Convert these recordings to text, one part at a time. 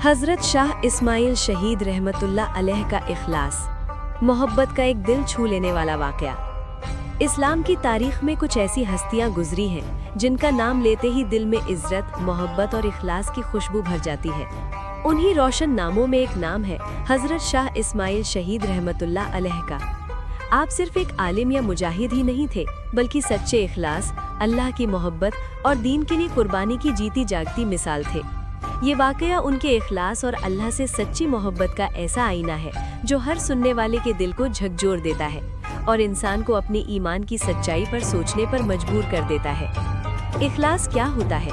हज़रत शाह इस्माइल शहीद रहमतुल्लाह अलैह का इखलास, मोहब्बत का एक दिल छू लेने वाला वाक़या। इस्लाम की तारीख में कुछ ऐसी हस्तियां गुजरी हैं जिनका नाम लेते ही दिल में इज़्ज़त, मोहब्बत और इखलास की खुशबू भर जाती है। उन्हीं रोशन नामों में एक नाम है हज़रत शाह इस्माइल शहीद रहमतुल्लाह अलैह का। आप सिर्फ एक आलिम या मुजाहिद ही नहीं थे, बल्कि सच्चे इखलास, अल्लाह की मोहब्बत और दीन के लिए कुर्बानी की जीती जागती मिसाल थे। ये वाकया उनके इखलास और अल्लाह से सच्ची मोहब्बत का ऐसा आईना है जो हर सुनने वाले के दिल को झकझोर देता है और इंसान को अपने ईमान की सच्चाई पर सोचने पर मजबूर कर देता है। इखलास क्या होता है?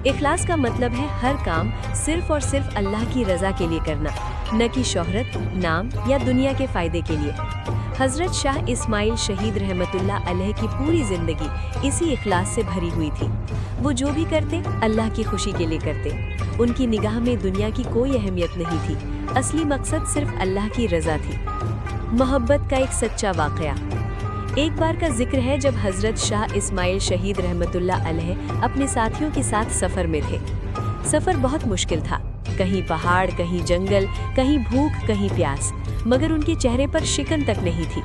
इखलास का मतलब है हर काम सिर्फ और सिर्फ अल्लाह की रज़ा के लिए करना, न कि शोहरत, नाम या दुनिया के फायदे के लिए। हज़रत शाह इस्माइल शहीद रहमतुल्लाह अलैह की पूरी जिंदगी इसी इखलास से भरी हुई थी। वो जो भी करते अल्लाह की खुशी के लिए करते। उनकी निगाह में दुनिया की कोई अहमियत नहीं थी, असली मकसद सिर्फ अल्लाह की रज़ा थी। मोहब्बत का एक सच्चा वाक़या। एक बार का जिक्र है जब हज़रत शाह इस्माइल शहीद रहमतुल्लाह अलैह अपने साथियों के साथ सफ़र में थे। सफ़र बहुत मुश्किल था, कहीं पहाड़, कहीं जंगल, कहीं भूख, कहीं प्यास, मगर उनके चेहरे पर शिकन तक नहीं थी।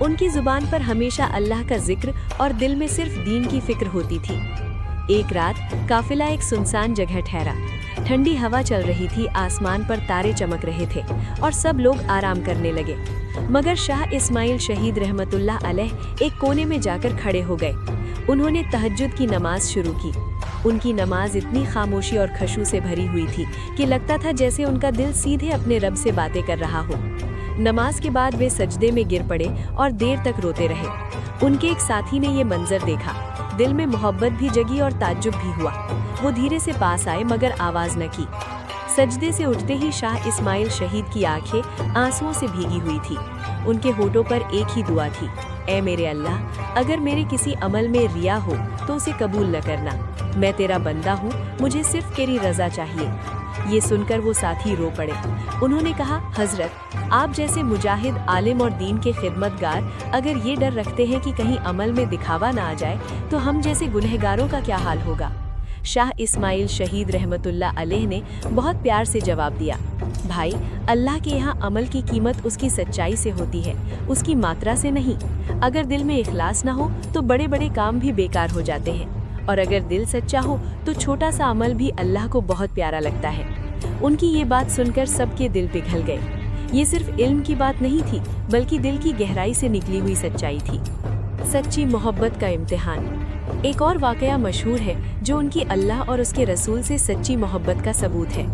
उनकी जुबान पर हमेशा अल्लाह का जिक्र और दिल में सिर्फ दीन की फिक्र होती थी। एक रात काफिला एक सुनसान जगह ठहरा। ठंडी हवा चल रही थी, आसमान पर तारे चमक रहे थे और सब लोग आराम करने लगे, मगर शाह इस्माइल शहीद रहमतुल्लाह अलैह एक कोने में जाकर खड़े हो गए। उन्होंने तहज्जुद की नमाज शुरू की। उनकी नमाज इतनी खामोशी और खशू से भरी हुई थी कि लगता था जैसे उनका दिल सीधे अपने रब से बातें कर रहा हो। नमाज के बाद वे सजदे में गिर पड़े और देर तक रोते रहे। उनके एक साथी ने ये मंजर देखा, दिल में मोहब्बत भी जगी और ताज्जुब भी हुआ। वो धीरे से पास आए मगर आवाज न की। सजदे से उठते ही शाह इस्माइल शहीद की आंखें आंसुओं से भीगी हुई थी। उनके होठों पर एक ही दुआ थी, ऐ मेरे अल्लाह, अगर मेरे किसी अमल में रिया हो तो उसे कबूल न करना। मैं तेरा बंदा हूँ, मुझे सिर्फ तेरी रजा चाहिए। ये सुनकर वो साथी रो पड़े। उन्होंने कहा, हजरत, आप जैसे मुजाहिद, आलिम और दीन के खिदमतगार अगर ये डर रखते हैं कि कहीं अमल में दिखावा ना आ जाए तो हम जैसे गुनहगारों का क्या हाल होगा। शाह इस्माइल शहीद रहमतुल्लाह अलैह ने बहुत प्यार से जवाब दिया, भाई, अल्लाह के यहाँ अमल की कीमत उसकी सच्चाई से होती है, उसकी मात्रा से नहीं। अगर दिल में इखलास ना हो तो बड़े बड़े काम भी बेकार हो जाते हैं, और अगर दिल सच्चा हो तो छोटा सा अमल भी अल्लाह को बहुत प्यारा लगता है। उनकी ये बात सुनकर सबके दिल पिघल गए। ये सिर्फ इल्म की बात नहीं थी, बल्कि दिल की गहराई से निकली हुई सच्चाई थी। सच्ची मोहब्बत का इम्तिहान। एक और वाकया मशहूर है जो उनकी अल्लाह और उसके रसूल से सच्ची मोहब्बत का सबूत है।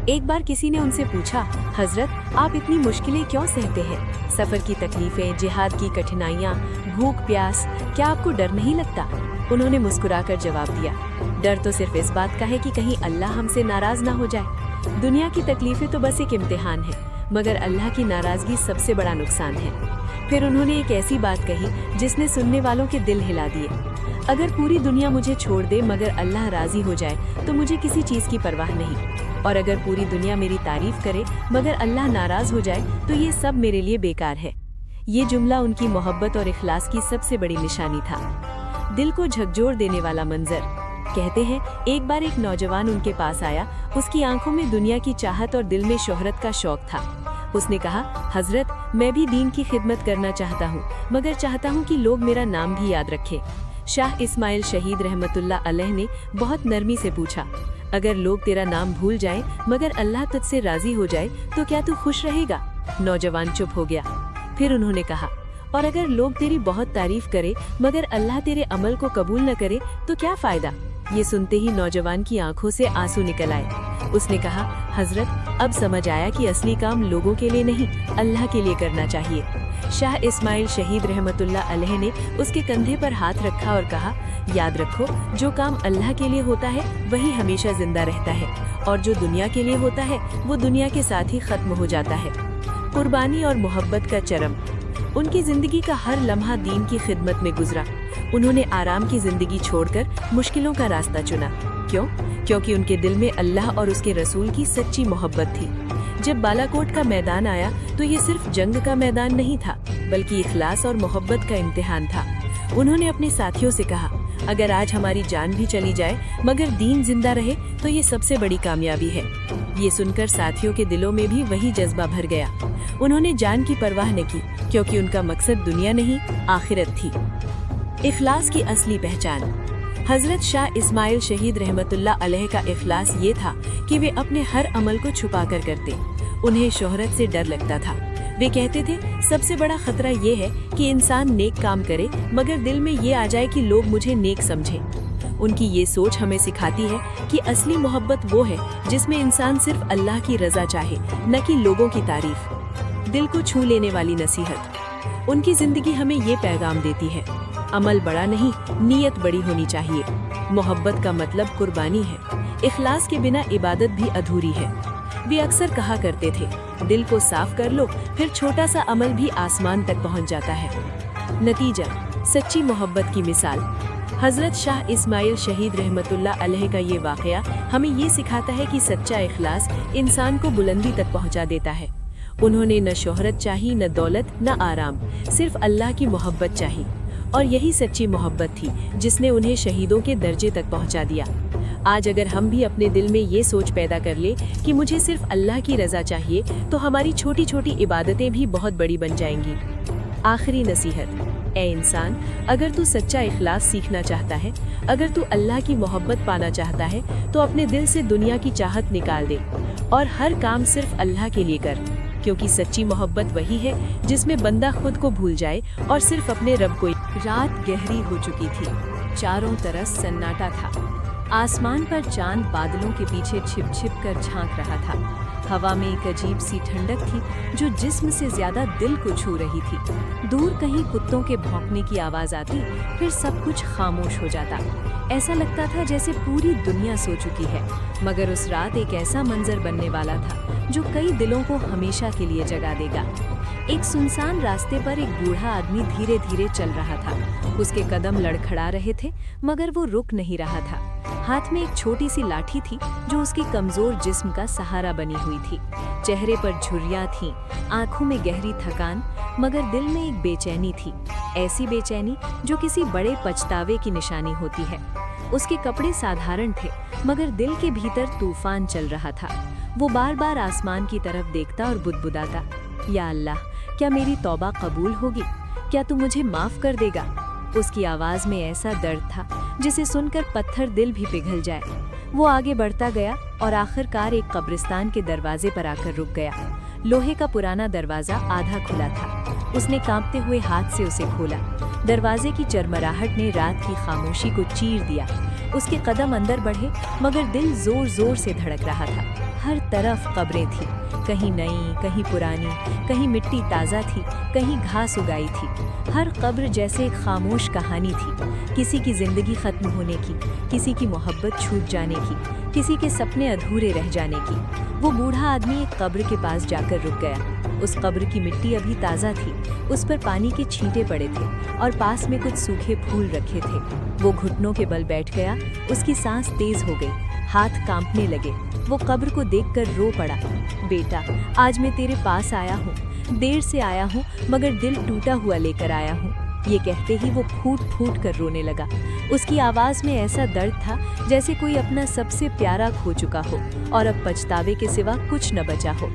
एक बार किसी ने उनसे पूछा, हजरत, आप इतनी मुश्किलें क्यों सहते हैं? सफ़र की तकलीफ़ें, जिहाद की कठिनाइयाँ, भूख प्यास, क्या आपको डर नहीं लगता? उन्होंने मुस्कुराकर जवाब दिया, डर तो सिर्फ इस बात का है कि कहीं अल्लाह हमसे नाराज़ ना हो जाए। दुनिया की तकलीफ़ें तो बस एक इम्तिहान है, मगर अल्लाह की नाराज़गी सबसे बड़ा नुकसान है। फिर उन्होंने एक ऐसी बात कही जिसने सुनने वालों के दिल हिला दिए, अगर पूरी दुनिया मुझे छोड़ दे मगर अल्लाह राज़ी हो जाए तो मुझे किसी चीज़ की परवाह नहीं, और अगर पूरी दुनिया मेरी तारीफ करे मगर अल्लाह नाराज़ हो जाए तो ये सब मेरे लिए बेकार है। ये जुमला उनकी मोहब्बत और इखलास की सबसे बड़ी निशानी था। दिल को झकझोर देने वाला मंजर। कहते हैं, एक बार एक नौजवान उनके पास आया। उसकी आंखों में दुनिया की चाहत और दिल में शोहरत का शौक था। उसने कहा, हजरत, मैं भी दीन की खिदमत करना चाहता हूँ, मगर चाहता हूँ कि लोग मेरा नाम भी याद रखें। शाह इस्माइल शहीद रहमतुल्लाह अलैह ने बहुत नरमी से पूछा, अगर लोग तेरा नाम भूल जाएं मगर अल्लाह तुझसे राजी हो जाए तो क्या तू खुश रहेगा? नौजवान चुप हो गया। फिर उन्होंने कहा, और अगर लोग तेरी बहुत तारीफ करे मगर अल्लाह तेरे अमल को कबूल न करे तो क्या फायदा? ये सुनते ही नौजवान की आंखों से आंसू निकल आए। उसने कहा, हजरत, अब समझ आया कि असली काम लोगों के लिए नहीं, अल्लाह के लिए करना चाहिए। शाह इस्माइल शहीद रहमतुल्लाह अलैह ने उसके कंधे पर हाथ रखा और कहा, याद रखो, जो काम अल्लाह के लिए होता है वही हमेशा जिंदा रहता है, और जो दुनिया के लिए होता है वो दुनिया के साथ ही खत्म हो जाता है। कुर्बानी और मोहब्बत का चरम। उनकी जिंदगी का हर लम्हा दीन की खिदमत में गुजरा। उन्होंने आराम की जिंदगी छोड़कर मुश्किलों का रास्ता चुना। क्यों? क्योंकि उनके दिल में अल्लाह और उसके रसूल की सच्ची मोहब्बत थी। जब बालाकोट का मैदान आया तो ये सिर्फ जंग का मैदान नहीं था, बल्कि इखलास और मोहब्बत का इम्तिहान था। उन्होंने अपने साथियों से कहा, अगर आज हमारी जान भी चली जाए मगर दीन जिंदा रहे तो ये सबसे बड़ी कामयाबी है। ये सुनकर साथियों के दिलों में भी वही जज्बा भर गया। उन्होंने जान की परवाह न की, क्योंकि उनका मकसद दुनिया नहीं, आखिरत थी। इखलास की असली पहचान। हजरत शाह इस्माइल शहीद रहमतुल्लाह अलैह का इखलास ये था कि वे अपने हर अमल को छुपा कर करते। उन्हें शोहरत से डर लगता था। वे कहते थे, सबसे बड़ा खतरा ये है कि इंसान नेक काम करे मगर दिल में ये आ जाए कि लोग मुझे नेक समझें। उनकी ये सोच हमें सिखाती है कि असली मोहब्बत वो है जिसमें इंसान सिर्फ अल्लाह की रजा चाहे, न कि लोगों की तारीफ। दिल को छू लेने वाली नसीहत। उनकी जिंदगी हमें ये पैगाम देती है, अमल बड़ा नहीं, नीयत बड़ी होनी चाहिए। मोहब्बत का मतलब कुर्बानी है। इखलास के बिना इबादत भी अधूरी है। वे अक्सर कहा करते थे, दिल को साफ कर लो, फिर छोटा सा अमल भी आसमान तक पहुंच जाता है। नतीजा, सच्ची मोहब्बत की मिसाल। हजरत शाह इस्माइल शहीद रहमतुल्लाह अलैह का ये वाक़या हमें ये सिखाता है कि सच्चा इखलास इंसान को बुलंदी तक पहुंचा देता है। उन्होंने न शोहरत चाही, न दौलत, न आराम, सिर्फ अल्लाह की मोहब्बत चाही। और यही सच्ची मोहब्बत थी जिसने उन्हें शहीदों के दर्जे तक पहुंचा दिया। आज अगर हम भी अपने दिल में ये सोच पैदा कर ले कि मुझे सिर्फ अल्लाह की रजा चाहिए, तो हमारी छोटी छोटी इबादतें भी बहुत बड़ी बन जाएंगी। आखिरी नसीहत। ए इंसान, अगर तू सच्चा इखलास सीखना चाहता है, अगर तू अल्लाह की मोहब्बत पाना चाहता है, तो अपने दिल से दुनिया की चाहत निकाल दे और हर काम सिर्फ अल्लाह के लिए कर, क्योंकि सच्ची मोहब्बत वही है जिसमें बंदा खुद को भूल जाए और सिर्फ अपने रब को। रात गहरी हो चुकी थी, चारों तरफ सन्नाटा था। आसमान पर चांद बादलों के पीछे छिप छिप कर झांक रहा था। हवा में एक अजीब सी ठंडक थी जो जिस्म से ज्यादा दिल को छू रही थी। दूर कहीं कुत्तों के भौंकने की आवाज आती, फिर सब कुछ खामोश हो जाता। ऐसा लगता था जैसे पूरी दुनिया सो चुकी है। मगर उस रात एक ऐसा मंजर बनने वाला था जो कई दिलों को हमेशा के लिए जगा देगा। एक सुनसान रास्ते पर एक बूढ़ा आदमी धीरे धीरे चल रहा था। उसके कदम लड़खड़ा रहे थे, मगर वो रुक नहीं रहा था। हाथ में एक छोटी सी लाठी थी जो उसकी कमजोर जिस्म का सहारा बनी हुई थी। चेहरे पर झुर्रियां थीं, आंखों में गहरी थकान, मगर दिल में एक बेचैनी थी। ऐसी बेचैनी जो किसी बड़े पछतावे की निशानी होती है। उसके कपड़े साधारण थे, मगर दिल के भीतर तूफान चल रहा था। वो बार बार आसमान की तरफ देखता और बुदबुदाता, या अल्लाह, क्या मेरी तौबा कबूल होगी? क्या तू मुझे माफ कर देगा? उसकी आवाज में ऐसा दर्द था जिसे सुनकर पत्थर दिल भी पिघल जाए। वो आगे बढ़ता गया और आखिरकार एक कब्रिस्तान के दरवाजे पर आकर रुक गया। लोहे का पुराना दरवाजा आधा खुला था। उसने कांपते हुए हाथ से उसे खोला। दरवाजे की चरमराहट ने रात की खामोशी को चीर दिया। उसके कदम अंदर बढ़े, मगर दिल जोर जोर से धड़क रहा था। हर तरफ कब्रें थी, कहीं नई, कहीं पुरानी, कहीं मिट्टी ताज़ा थी, कहीं घास उगाई थी। हर कब्र जैसे एक खामोश कहानी थी, किसी की जिंदगी खत्म होने की, किसी की मोहब्बत छूट जाने की, किसी के सपने अधूरे रह जाने की। वो बूढ़ा आदमी एक कब्र के पास जाकर रुक गया। उस कब्र की मिट्टी अभी ताज़ा थी, उस पर पानी के छींटे पड़े थे और पास में कुछ सूखे फूल रखे थे। वो घुटनों के बल बैठ गया, उसकी सांस तेज हो गई, हाथ कांपने लगे। वो कब्र को देखकर रो पड़ा। बेटा, आज मैं तेरे पास आया हूँ, देर से आया हूँ, मगर दिल टूटा हुआ लेकर आया हूँ। ये कहते ही वो फूट फूट कर रोने लगा। उसकी आवाज़ में ऐसा दर्द था जैसे कोई अपना सबसे प्यारा खो चुका हो और अब पछतावे के सिवा कुछ न बचा हो।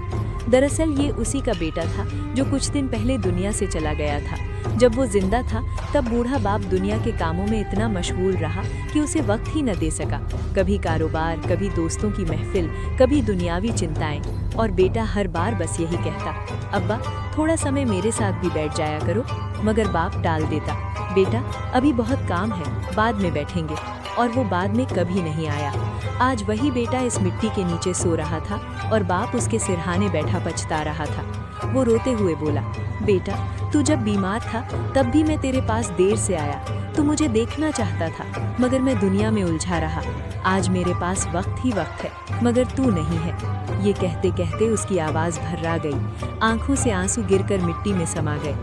दरअसल ये उसी का बेटा था जो कुछ दिन पहले दुनिया से चला गया था। जब वो जिंदा था तब बूढ़ा बाप दुनिया के कामों में इतना मशगूल रहा कि उसे वक्त ही न दे सका। कभी कारोबार, कभी दोस्तों की महफिल, कभी दुनियावी चिंताएं, और बेटा हर बार बस यही कहता, अब्बा थोड़ा समय मेरे साथ भी बैठ जाया करो। मगर बाप टाल देता, बेटा अभी बहुत काम है, बाद में बैठेंगे। और वो बाद में कभी नहीं आया। आज वही बेटा इस मिट्टी के नीचे सो रहा था और बाप उसके सिरहाने बैठा पछता रहा था। वो रोते हुए बोला, बेटा तू जब बीमार था तब भी मैं तेरे पास देर से आया। तू मुझे देखना चाहता था, मगर मैं दुनिया में उलझा रहा। आज मेरे पास वक्त ही वक्त है, मगर तू नहीं है। ये कहते कहते उसकी आवाज़ भर्रा गई, आंखों से आंसू गिरकर मिट्टी में समा गए।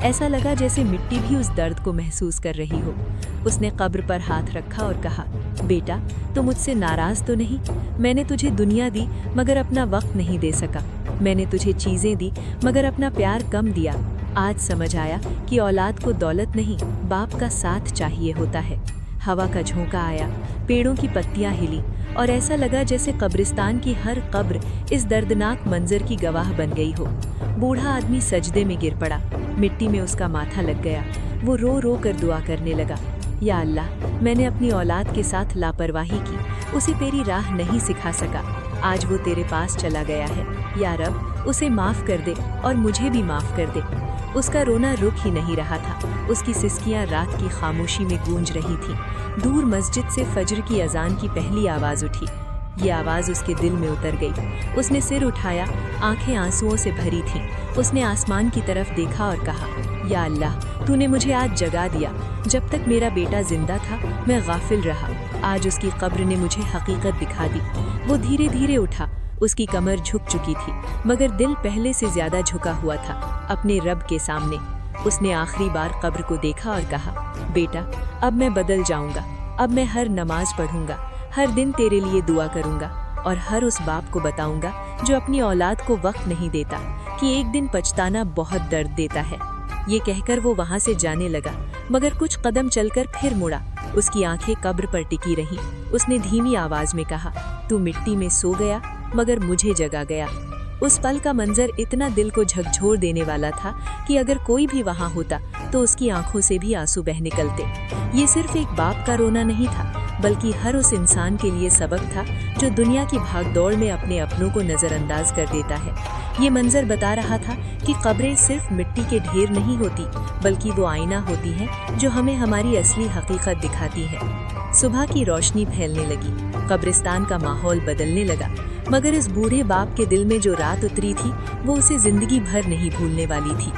ऐसा लगा जैसे मिट्टी भी उस दर्द को महसूस कर रही हो। उसने कब्र पर हाथ रखा और कहा, बेटा तू मुझसे नाराज़ तो नहीं? मैंने तुझे दुनिया दी मगर अपना वक्त नहीं दे सका। मैंने तुझे चीज़ें दी मगर अपना प्यार कम दिया। आज समझ आया कि औलाद को दौलत नहीं, बाप का साथ चाहिए होता है। हवा का झोंका आया, पेड़ों की पत्तियां हिली, और ऐसा लगा जैसे कब्रिस्तान की हर कब्र इस दर्दनाक मंजर की गवाह बन गई हो। बूढ़ा आदमी सजदे में गिर पड़ा, मिट्टी में उसका माथा लग गया। वो रो रो कर दुआ करने लगा, या अल्लाह, मैंने अपनी औलाद के साथ लापरवाही की, उसे तेरी राह नहीं सिखा सका। आज वो तेरे पास चला गया है, या रब, उसे माफ़ कर दे और मुझे भी माफ़ कर दे। उसका रोना रुक ही नहीं रहा था। उसकी सिसकियां रात की खामोशी में गूंज रही थीं। दूर मस्जिद से फजर की अजान की पहली आवाज़ उठी। ये आवाज़ उसके दिल में उतर गई। उसने सिर उठाया, आंखें आंसुओं से भरी थीं। उसने आसमान की तरफ देखा और कहा, या अल्लाह, तूने मुझे आज जगा दिया। जब तक मेरा बेटा जिंदा था मैं गाफिल रहा। आज उसकी कब्र ने मुझे हकीकत दिखा दी। वो धीरे धीरे उठा। उसकी कमर झुक चुकी थी, मगर दिल पहले से ज्यादा झुका हुआ था अपने रब के सामने। उसने आखिरी बार कब्र को देखा और कहा, बेटा, अब मैं बदल जाऊंगा। अब मैं हर नमाज पढ़ूंगा, हर दिन तेरे लिए दुआ करूंगा और हर उस बाप को बताऊंगा जो अपनी औलाद को वक्त नहीं देता कि एक दिन पछताना बहुत दर्द देता है। ये कहकर वो वहां से जाने लगा, मगर कुछ कदम चलकर फिर मुड़ा। उसकी आंखें कब्र पर टिकी रहीं। उसने धीमी आवाज में कहा, तू मिट्टी में सो गया मगर मुझे जगा गया। उस पल का मंजर इतना दिल को झकझोर देने वाला था कि अगर कोई भी वहां होता तो उसकी आंखों से भी आंसू बह निकलते। ये सिर्फ एक बाप का रोना नहीं था, बल्कि हर उस इंसान के लिए सबक था जो दुनिया की भागदौड़ में अपने अपनों को नजरअंदाज कर देता है। ये मंजर बता रहा था कि कब्रें सिर्फ मिट्टी के ढेर नहीं होती, बल्कि वो आईना होती हैं जो हमें हमारी असली हकीकत दिखाती है। सुबह की रोशनी फैलने लगी, कब्रिस्तान का माहौल बदलने लगा, मगर इस बूढ़े बाप के दिल में जो रात उतरी थी वो उसे जिंदगी भर नहीं भूलने वाली थी।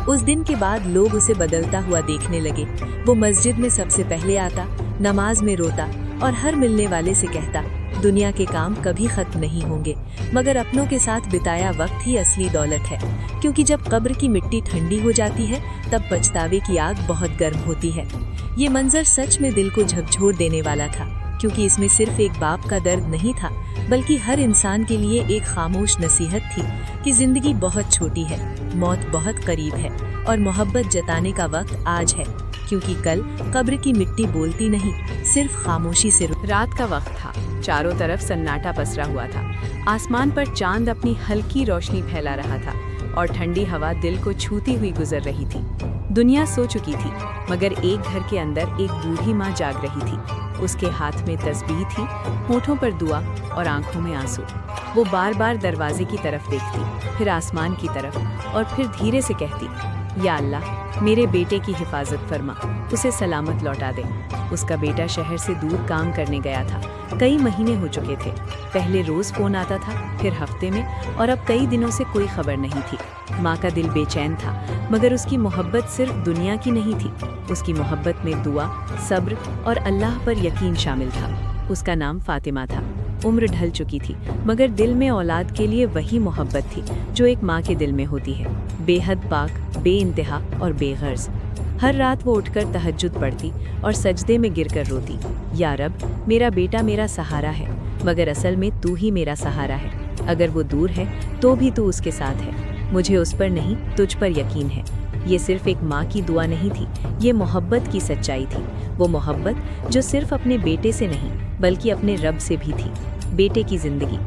उस दिन के बाद लोग उसे बदलता हुआ देखने लगे। वो मस्जिद में सबसे पहले आता, नमाज में रोता और हर मिलने वाले से कहता, दुनिया के काम कभी खत्म नहीं होंगे, मगर अपनों के साथ बिताया वक्त ही असली दौलत है। क्योंकि जब कब्र की मिट्टी ठंडी हो जाती है तब पछतावे की आग बहुत गर्म होती है। ये मंजर सच में दिल को झकझोर देने वाला था, क्योंकि इसमें सिर्फ एक बाप का दर्द नहीं था, बल्कि हर इंसान के लिए एक खामोश नसीहत थी कि जिंदगी बहुत छोटी है, मौत बहुत करीब है और मोहब्बत जताने का वक्त आज है, क्योंकि कल कब्र की मिट्टी बोलती नहीं, सिर्फ खामोशी से। रात का वक्त था, चारों तरफ सन्नाटा पसरा हुआ था। आसमान पर चांद अपनी हल्की रोशनी फैला रहा था और ठंडी हवा दिल को छूती हुई गुजर रही थी। दुनिया सो चुकी थी, मगर एक घर के अंदर एक बूढ़ी माँ जाग रही थी। उसके हाथ में तस्बीह थी, होठों पर दुआ और आंखों में आंसू। वो बार बार दरवाजे की तरफ देखती, फिर आसमान की तरफ और फिर धीरे से कहती, या अल्लाह, मेरे बेटे की हिफाजत फरमा, उसे सलामत लौटा दे। उसका बेटा शहर से दूर काम करने गया था। कई महीने हो चुके थे। पहले रोज फोन आता था, फिर हफ्ते में, और अब कई दिनों से कोई खबर नहीं थी। माँ का दिल बेचैन था, मगर उसकी मोहब्बत सिर्फ दुनिया की नहीं थी। उसकी मोहब्बत में दुआ, सब्र और अल्लाह पर यकीन शामिल था। उसका नाम फातिमा था। उम्र ढल चुकी थी, मगर दिल में औलाद के लिए वही मोहब्बत थी जो एक माँ के दिल में होती है, बेहद पाक, बेइंतहा और बेगर्ज। हर रात वो उठकर तहज्जुद पढ़ती और सजदे में गिरकर रोती, या रब, मेरा बेटा मेरा सहारा है, मगर असल में तू ही मेरा सहारा है। अगर वो दूर है तो भी तू उसके साथ है। मुझे उस पर नहीं, तुझ पर यकीन है। ये सिर्फ एक माँ की दुआ नहीं थी, ये मोहब्बत की सच्चाई थी। वो मोहब्बत जो सिर्फ अपने बेटे से नहीं, बल्कि अपने रब से भी थी। बेटे की जिंदगी।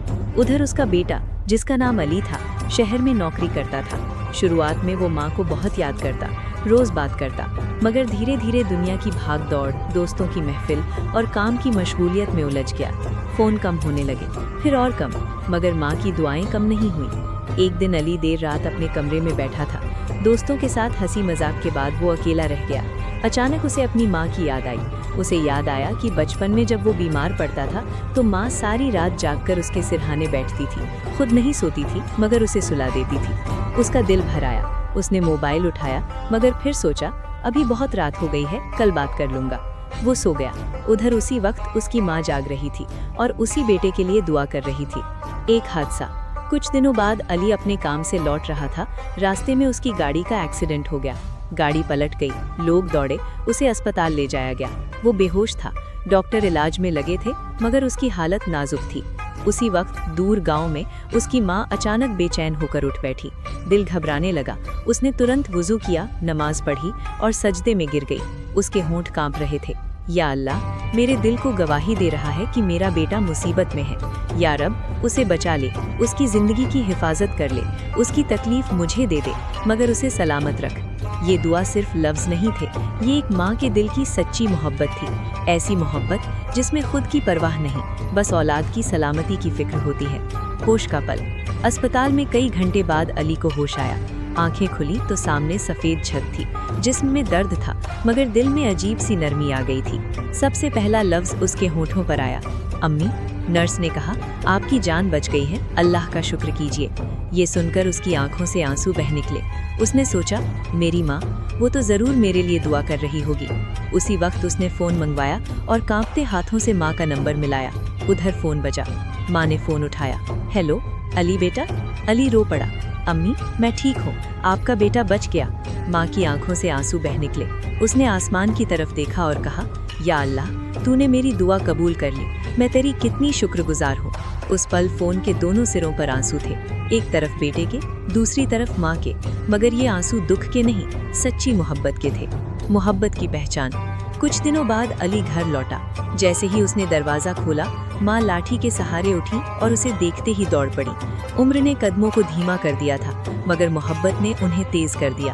उधर उसका बेटा, जिसका नाम अली था, शहर में नौकरी करता था। शुरुआत में वो माँ को बहुत याद करता, रोज बात करता, मगर धीरे धीरे दुनिया की भाग दौड़, दोस्तों की महफिल और काम की मशगूलियत में उलझ गया। फोन कम होने लगे, फिर और कम, मगर माँ की दुआएं कम नहीं हुई। एक दिन अली देर रात अपने कमरे में बैठा था। दोस्तों के साथ हंसी मजाक के बाद वो अकेला रह गया। अचानक उसे अपनी माँ की याद आई। उसे याद आया कि बचपन में जब वो बीमार पड़ता था तो माँ सारी रात जागकर उसके सिरहाने बैठती थी। खुद नहीं सोती थी, मगर उसे सुला देती थी। उसका दिल भर आया। उसने मोबाइल उठाया, मगर फिर सोचा, अभी बहुत रात हो गई है, कल बात कर लूंगा। वो सो गया। उधर उसी वक्त उसकी माँ जाग रही थी और उसी बेटे के लिए दुआ कर रही थी। एक हादसा। कुछ दिनों बाद अली अपने काम से लौट रहा था। रास्ते में उसकी गाड़ी का एक्सीडेंट हो गया। गाड़ी पलट गई, लोग दौड़े, उसे अस्पताल ले जाया गया। वो बेहोश था। डॉक्टर इलाज में लगे थे, मगर उसकी हालत नाजुक थी। उसी वक्त दूर गांव में उसकी माँ अचानक बेचैन होकर उठ बैठी। दिल घबराने लगा। उसने तुरंत वुजू किया, नमाज पढ़ी और सजदे में गिर गई। उसके होंठ कांप रहे थे। या अल्लाह, मेरे दिल को गवाही दे रहा है कि मेरा बेटा मुसीबत में है। या रब, उसे बचा ले, उसकी ज़िंदगी की हिफाजत कर ले, उसकी तकलीफ़ मुझे दे दे, मगर उसे सलामत रख। ये दुआ सिर्फ लफ्ज़ नहीं थे, ये एक माँ के दिल की सच्ची मोहब्बत थी। ऐसी मोहब्बत जिसमें खुद की परवाह नहीं, बस औलाद की सलामती की फिक्र होती है। होश का पल। अस्पताल में कई घंटे बाद अली को होश आया। आंखें खुली तो सामने सफ़ेद छत थी, जिस्म में दर्द था, मगर दिल में अजीब सी नरमी आ गई थी। सबसे पहला लफ्ज़ उसके होठों पर आया, अम्मी। नर्स ने कहा, आपकी जान बच गई है, अल्लाह का शुक्र कीजिए। ये सुनकर उसकी आंखों से आंसू बह निकले। उसने सोचा, मेरी माँ, वो तो ज़रूर मेरे लिए दुआ कर रही होगी। उसी वक्त उसने फ़ोन मंगवाया और कांपते हाथों से माँ का नंबर मिलाया। उधर फ़ोन बजा। माँ ने फ़ोन उठाया। हेलो अली बेटा। अली रो पड़ा। अम्मी, मैं ठीक हूँ, आपका बेटा बच गया। माँ की आंखों से आंसू बह निकले। उसने आसमान की तरफ देखा और कहा, या अल्लाह, तूने मेरी दुआ कबूल कर ली, मैं तेरी कितनी शुक्रगुजार हूँ। उस पल फ़ोन के दोनों सिरों पर आंसू थे, एक तरफ बेटे के, दूसरी तरफ माँ के, मगर ये आंसू दुख के नहीं, सच्ची मोहब्बत के थे। मोहब्बत की पहचान। कुछ दिनों बाद अली घर लौटा। जैसे ही उसने दरवाज़ा खोला, माँ लाठी के सहारे उठी और उसे देखते ही दौड़ पड़ी। उम्र ने कदमों को धीमा कर दिया था, मगर मोहब्बत ने उन्हें तेज कर दिया।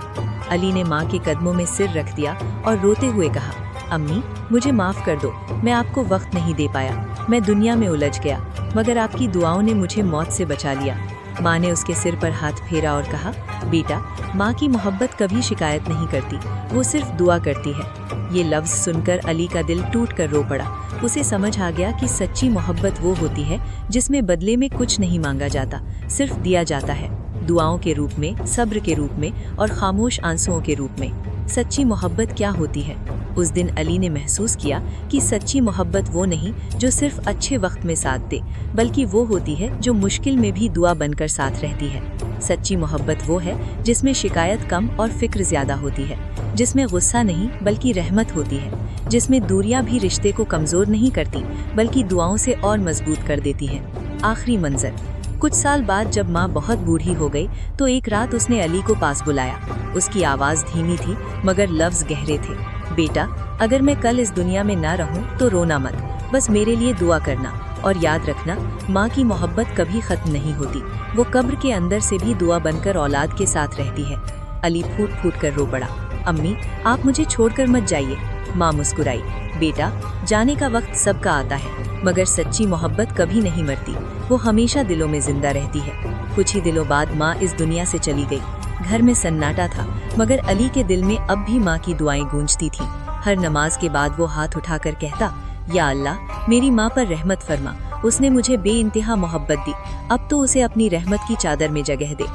अली ने माँ के कदमों में सिर रख दिया और रोते हुए कहा, अम्मी, मुझे माफ़ कर दो, मैं आपको वक्त नहीं दे पाया, मैं दुनिया में उलझ गया, मगर आपकी दुआओं ने मुझे मौत से बचा लिया। माँ ने उसके सिर पर हाथ फेरा और कहा, बेटा, माँ की मोहब्बत कभी शिकायत नहीं करती, वो सिर्फ दुआ करती है। ये लफ्ज़ सुनकर अली का दिल टूट कर रो पड़ा। उसे समझ आ गया कि सच्ची मोहब्बत वो होती है जिसमें बदले में कुछ नहीं मांगा जाता, सिर्फ दिया जाता है, दुआओं के रूप में, सब्र के रूप में और खामोश आंसुओं के रूप में। सच्ची मोहब्बत क्या होती है? उस दिन अली ने महसूस किया कि सच्ची मोहब्बत वो नहीं जो सिर्फ अच्छे वक्त में साथ दे, बल्कि वो होती है जो मुश्किल में भी दुआ बनकर साथ रहती है। सच्ची मोहब्बत वो है जिसमें शिकायत कम और फिक्र ज्यादा होती है, जिसमें गुस्सा नहीं बल्कि रहमत होती है, जिसमें दूरियां भी रिश्ते को कमजोर नहीं करती बल्कि दुआओं से और मजबूत कर देती है। आखिरी मंजर। कुछ साल बाद जब माँ बहुत बूढ़ी हो गई तो एक रात उसने अली को पास बुलाया। उसकी आवाज़ धीमी थी मगर लफ्ज़ गहरे थे। बेटा, अगर मैं कल इस दुनिया में ना रहूं तो रोना मत, बस मेरे लिए दुआ करना और याद रखना, माँ की मोहब्बत कभी ख़त्म नहीं होती, वो कब्र के अंदर से भी दुआ बनकर औलाद के साथ रहती है। अली फूट फूट कर रो पड़ा। अम्मी, आप मुझे छोड़कर मत जाइए। माँ मुस्कुराई। बेटा, जाने का वक्त सबका आता है, मगर सच्ची मोहब्बत कभी नहीं मरती, वो हमेशा दिलों में जिंदा रहती है। कुछ ही दिनों बाद माँ इस दुनिया से चली गई। घर में सन्नाटा था, मगर अली के दिल में अब भी माँ की दुआएं गूंजती थी। हर नमाज के बाद वो हाथ उठाकर कहता, या अल्लाह, मेरी माँ पर रहमत फरमा, उसने मुझे बेइंतहा मोहब्बत दी, अब तो उसे अपनी रहमत की चादर में जगह दे।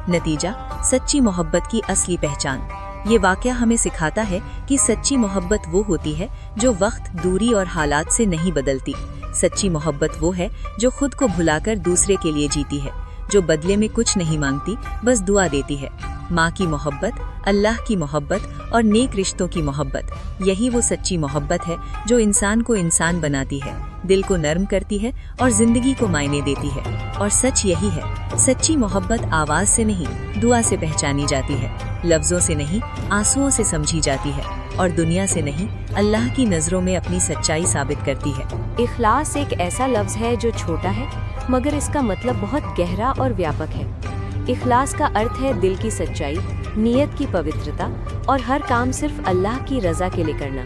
नतीजा, सच्ची मोहब्बत की असली पहचान। ये वाकया हमें सिखाता है कि सच्ची मोहब्बत वो होती है जो वक्त, दूरी और हालात से नहीं बदलती। सच्ची मोहब्बत वो है जो खुद को भुलाकर दूसरे के लिए जीती है, जो बदले में कुछ नहीं मांगती, बस दुआ देती है। माँ की मोहब्बत, अल्लाह की मोहब्बत और नेक रिश्तों की मोहब्बत, यही वो सच्ची मोहब्बत है जो इंसान को इंसान बनाती है, दिल को नर्म करती है और जिंदगी को मायने देती है। और सच यही है, सच्ची मोहब्बत आवाज़ से नहीं, दुआ से पहचानी जाती है, लफ्ज़ों से नहीं, आंसुओं से समझी जाती है, और दुनिया से नहीं, अल्लाह की नज़रों में अपनी सच्चाई साबित करती है। इखलास एक ऐसा लफ्ज़ है जो छोटा है, मगर इसका मतलब बहुत गहरा और व्यापक है। इखलास का अर्थ है दिल की सच्चाई, नीयत की पवित्रता और हर काम सिर्फ अल्लाह की रज़ा के लिए करना।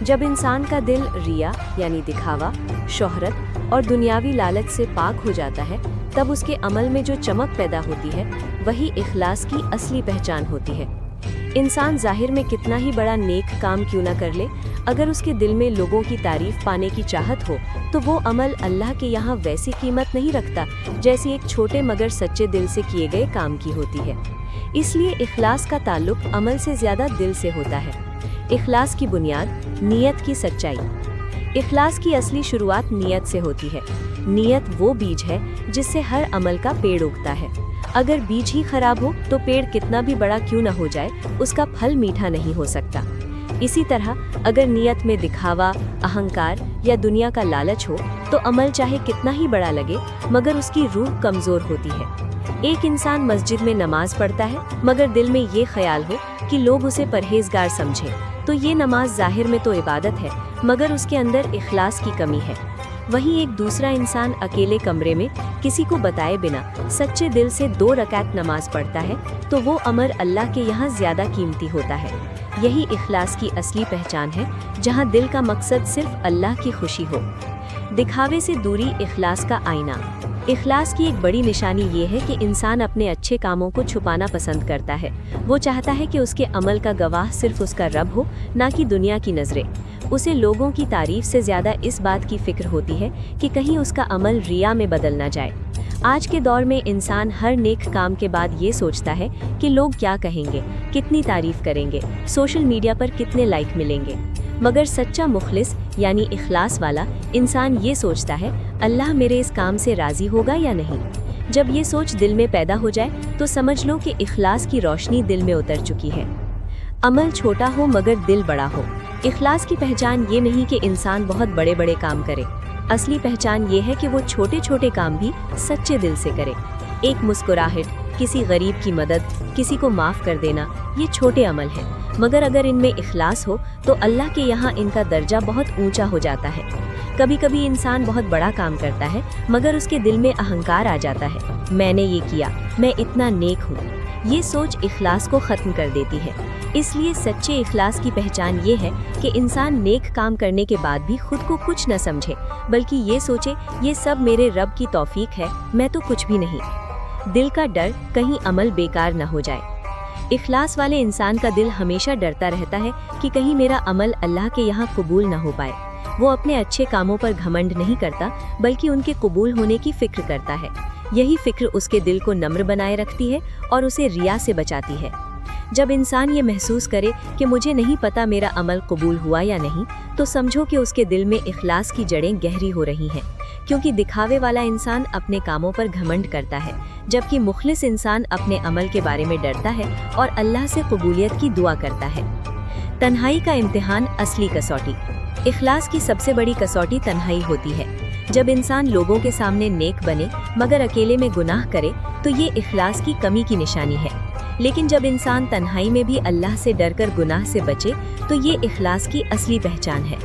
जब इंसान का दिल रिया यानी दिखावा, शोहरत और दुनियावी लालच से पाक हो जाता है, तब उसके अमल में जो चमक पैदा होती है, वही इखलास की असली पहचान होती है। इंसान जाहिर में कितना ही बड़ा नेक काम क्यों न कर ले, अगर उसके दिल में लोगों की तारीफ पाने की चाहत हो, तो वो अमल अल्लाह के यहाँ वैसी कीमत नहीं रखता जैसी एक छोटे मगर सच्चे दिल से किए गए काम की होती है। इसलिए इखलास का ताल्लुक अमल से ज़्यादा दिल से होता है। इखलास की बुनियाद, नीयत की सच्चाई। इखलास की असली शुरुआत नीयत से होती है। नीयत वो बीज है जिससे हर अमल का पेड़ उगता है। अगर बीज ही खराब हो तो पेड़ कितना भी बड़ा क्यों न हो जाए, उसका फल मीठा नहीं हो सकता। इसी तरह अगर नीयत में दिखावा, अहंकार या दुनिया का लालच हो तो अमल चाहे कितना ही बड़ा लगे, मगर उसकी रूह कमज़ोर होती है। एक इंसान मस्जिद में नमाज पढ़ता है, मगर दिल में ये ख्याल हो कि लोग उसे परहेजगार समझें, तो ये नमाज ज़ाहिर में तो इबादत है, मगर उसके अंदर इखलास की कमी है। वहीं एक दूसरा इंसान अकेले कमरे में किसी को बताए बिना सच्चे दिल से 2 रकात नमाज पढ़ता है, तो वो अमर अल्लाह के यहाँ ज़्यादा कीमती होता है। यही इखलास की असली पहचान है, जहाँ दिल का मकसद सिर्फ अल्लाह की खुशी हो। दिखावे से दूरी इखलास का आईना। इखलास की एक बड़ी निशानी ये है कि इंसान अपने अच्छे कामों को छुपाना पसंद करता है। वो चाहता है कि उसके अमल का गवाह सिर्फ उसका रब हो, ना कि दुनिया की नज़रें। उसे लोगों की तारीफ से ज़्यादा इस बात की फिक्र होती है कि कहीं उसका अमल रिया में बदल ना जाए। आज के दौर में इंसान हर नेक काम के बाद ये सोचता है कि लोग क्या कहेंगे, कितनी तारीफ करेंगे, सोशल मीडिया पर कितने लाइक मिलेंगे। मगर सच्चा मुखलिस यानी इखलास वाला इंसान ये सोचता है, अल्लाह मेरे इस काम से राज़ी होगा या नहीं। जब ये सोच दिल में पैदा हो जाए तो समझ लो कि इखलास की रोशनी दिल में उतर चुकी है। अमल छोटा हो मगर दिल बड़ा हो। इखलास की पहचान ये नहीं कि इंसान बहुत बड़े बड़े काम करे। असली पहचान ये है कि वो छोटे छोटे काम भी सच्चे दिल से करे। एक मुस्कुराहट, किसी गरीब की मदद, किसी को माफ़ कर देना, ये छोटे अमल हैं, मगर अगर इनमें इखलास हो तो अल्लाह के यहाँ इनका दर्जा बहुत ऊंचा हो जाता है। कभी कभी इंसान बहुत बड़ा काम करता है, मगर उसके दिल में अहंकार आ जाता है, मैंने ये किया, मैं इतना नेक हूँ। ये सोच इखलास को ख़त्म कर देती है। इसलिए सच्चे इखलास की पहचान ये है कि इंसान नेक काम करने के बाद भी खुद को कुछ न समझे, बल्कि ये सोचे ये सब मेरे रब की तौफीक है, मैं तो कुछ भी नहीं। दिल का डर, कहीं अमल बेकार न हो जाए। इखलास वाले इंसान का दिल हमेशा डरता रहता है कि कहीं मेरा अमल अल्लाह के यहाँ कबूल न हो पाए। वो अपने अच्छे कामों पर घमंड नहीं करता, बल्कि उनके कबूल होने की फिक्र करता है। यही फिक्र उसके दिल को नम्र बनाए रखती है और उसे रिया से बचाती है। जब इंसान ये महसूस करे कि मुझे नहीं पता मेरा अमल कबूल हुआ या नहीं, तो समझो कि उसके दिल में इखलास की जड़ें गहरी हो रही हैं। क्योंकि दिखावे वाला इंसान अपने कामों पर घमंड करता है, जबकि मुखलिस इंसान अपने अमल के बारे में डरता है और अल्लाह से कबूलियत की दुआ करता है। तन्हाई का इम्तिहान, असली कसौटी। इखलास की सबसे बड़ी कसौटी तन्हाई होती है। जब इंसान लोगों के सामने नेक बने मगर अकेले में गुनाह करे, तो ये इखलास की कमी की निशानी है। लेकिन जब इंसान तन्हाई में भी अल्लाह से डरकर गुनाह से बचे, तो ये इखलास की असली पहचान है।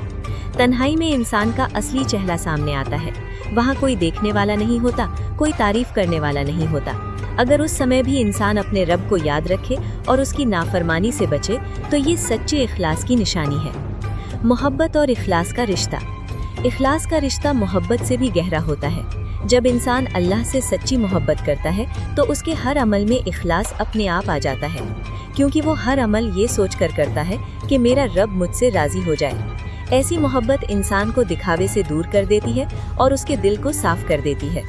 तन्हाई में इंसान का असली चेहरा सामने आता है। वहाँ कोई देखने वाला नहीं होता, कोई तारीफ करने वाला नहीं होता। अगर उस समय भी इंसान अपने रब को याद रखे और उसकी नाफरमानी से बचे, तो ये सच्चे इखलास की निशानी है। मोहब्बत और इखलास का रिश्ता। इखलास का रिश्ता मोहब्बत से भी गहरा होता है। जब इंसान अल्लाह से सच्ची मोहब्बत करता है, तो उसके हर अमल में इखलास अपने आप आ जाता है, क्योंकि वो हर अमल ये सोचकर करता है कि मेरा रब मुझसे राज़ी हो जाए। ऐसी मोहब्बत इंसान को दिखावे से दूर कर देती है और उसके दिल को साफ कर देती है।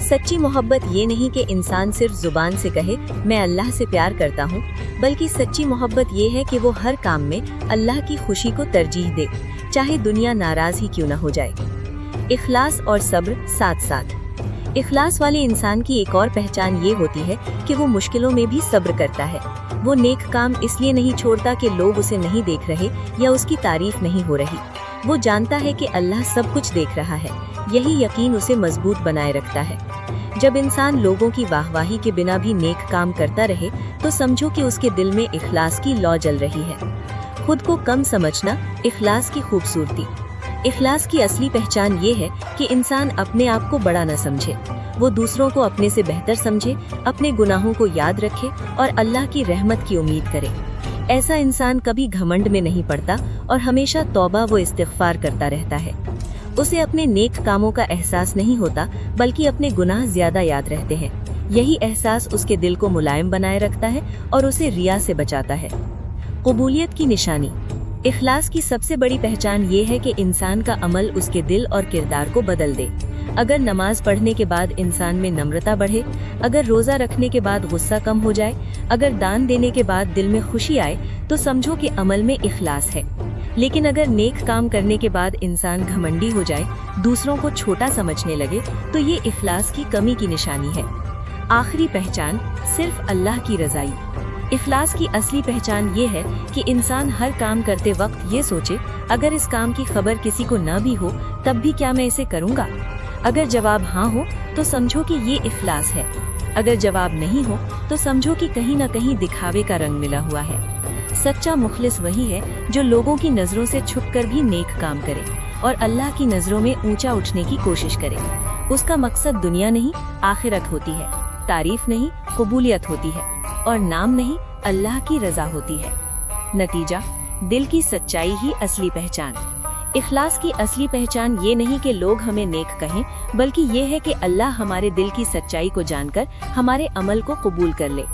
सच्ची मोहब्बत ये नहीं कि इंसान सिर्फ जुबान से कहे मैं अल्लाह से प्यार करता हूँ, बल्कि सच्ची मोहब्बत ये है कि वो हर काम में अल्लाह की खुशी को तरजीह दे, चाहे दुनिया नाराज ही क्यों न हो जाए। इखलास और सब्र साथ साथ। इखलास वाले इंसान की एक और पहचान ये होती है कि वो मुश्किलों में भी सब्र करता है। वो नेक काम इसलिए नहीं छोड़ता कि लोग उसे नहीं देख रहे या उसकी तारीफ नहीं हो रही। वो जानता है कि अल्लाह सब कुछ देख रहा है। यही यकीन उसे मजबूत बनाए रखता है। जब इंसान लोगों की वाहवाही के बिना भी नेक काम करता रहे, तो समझो कि उसके दिल में इखलास की लौ जल रही है। खुद को कम समझना, इखलास की खूबसूरती। इखलास की असली पहचान ये है कि इंसान अपने आप को बड़ा न समझे। वो दूसरों को अपने से बेहतर समझे, अपने गुनाहों को याद रखे और अल्लाह की रहमत की उम्मीद करे। ऐसा इंसान कभी घमंड में नहीं पड़ता और हमेशा तौबा व इस्तिग़फ़ार करता रहता है। उसे अपने नेक कामों का एहसास नहीं होता, बल्कि अपने गुनाह ज्यादा याद रहते हैं। यही एहसास उसके दिल को मुलायम बनाए रखता है और उसे रिया से बचाता है। कबूलियत की निशानी। इखलास की सबसे बड़ी पहचान ये है कि इंसान का अमल उसके दिल और किरदार को बदल दे। अगर नमाज पढ़ने के बाद इंसान में नम्रता बढ़े, अगर रोज़ा रखने के बाद गुस्सा कम हो जाए, अगर दान देने के बाद दिल में खुशी आए, तो समझो कि अमल में इखलास है। लेकिन अगर नेक काम करने के बाद इंसान घमंडी हो जाए, दूसरों को छोटा समझने लगे, तो ये इखलास की कमी की निशानी है। आखिरी पहचान, सिर्फ अल्लाह की रज़ाई। इखलास की असली पहचान ये है कि इंसान हर काम करते वक्त ये सोचे, अगर इस काम की खबर किसी को न भी हो, तब भी क्या मैं इसे करूँगा? अगर जवाब हाँ हो, तो समझो कि ये इखलास है। अगर जवाब नहीं हो, तो समझो कि कहीं न कहीं दिखावे का रंग मिला हुआ है। सच्चा मुखलिस वही है जो लोगों की नजरों से छुपकर भी नेक काम करे और अल्लाह की नजरों में ऊंचा उठने की कोशिश करे। उसका मकसद दुनिया नहीं आखिरत होती है, तारीफ नहीं कबूलियत होती है और नाम नहीं अल्लाह की रजा होती है। नतीजा, दिल की सच्चाई ही असली पहचान। इखलास की असली पहचान ये नहीं कि लोग हमें नेक कहें, बल्कि ये है कि अल्लाह हमारे दिल की सच्चाई को जानकर हमारे अमल को कबूल कर ले।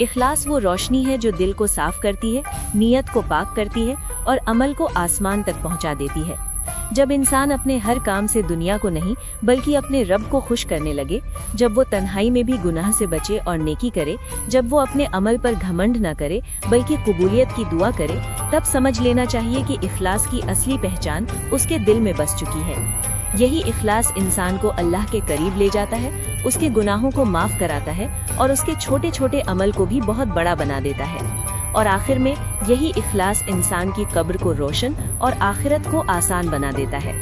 इखलास वो रोशनी है जो दिल को साफ करती है, नीयत को पाक करती है और अमल को आसमान तक पहुंचा देती है। जब इंसान अपने हर काम से दुनिया को नहीं बल्कि अपने रब को खुश करने लगे, जब वो तन्हाई में भी गुनाह से बचे और नेकी करे, जब वो अपने अमल पर घमंड न करे बल्कि कबूलियत की दुआ करे, तब समझ लेना चाहिए कि इखलास की असली पहचान उसके दिल में बस चुकी है। यही इखलास इंसान को अल्लाह के करीब ले जाता है, उसके गुनाहों को माफ कराता है और उसके छोटे छोटे अमल को भी बहुत बड़ा बना देता है। और आखिर में यही इखलास इंसान की कब्र को रोशन और आखिरत को आसान बना देता है।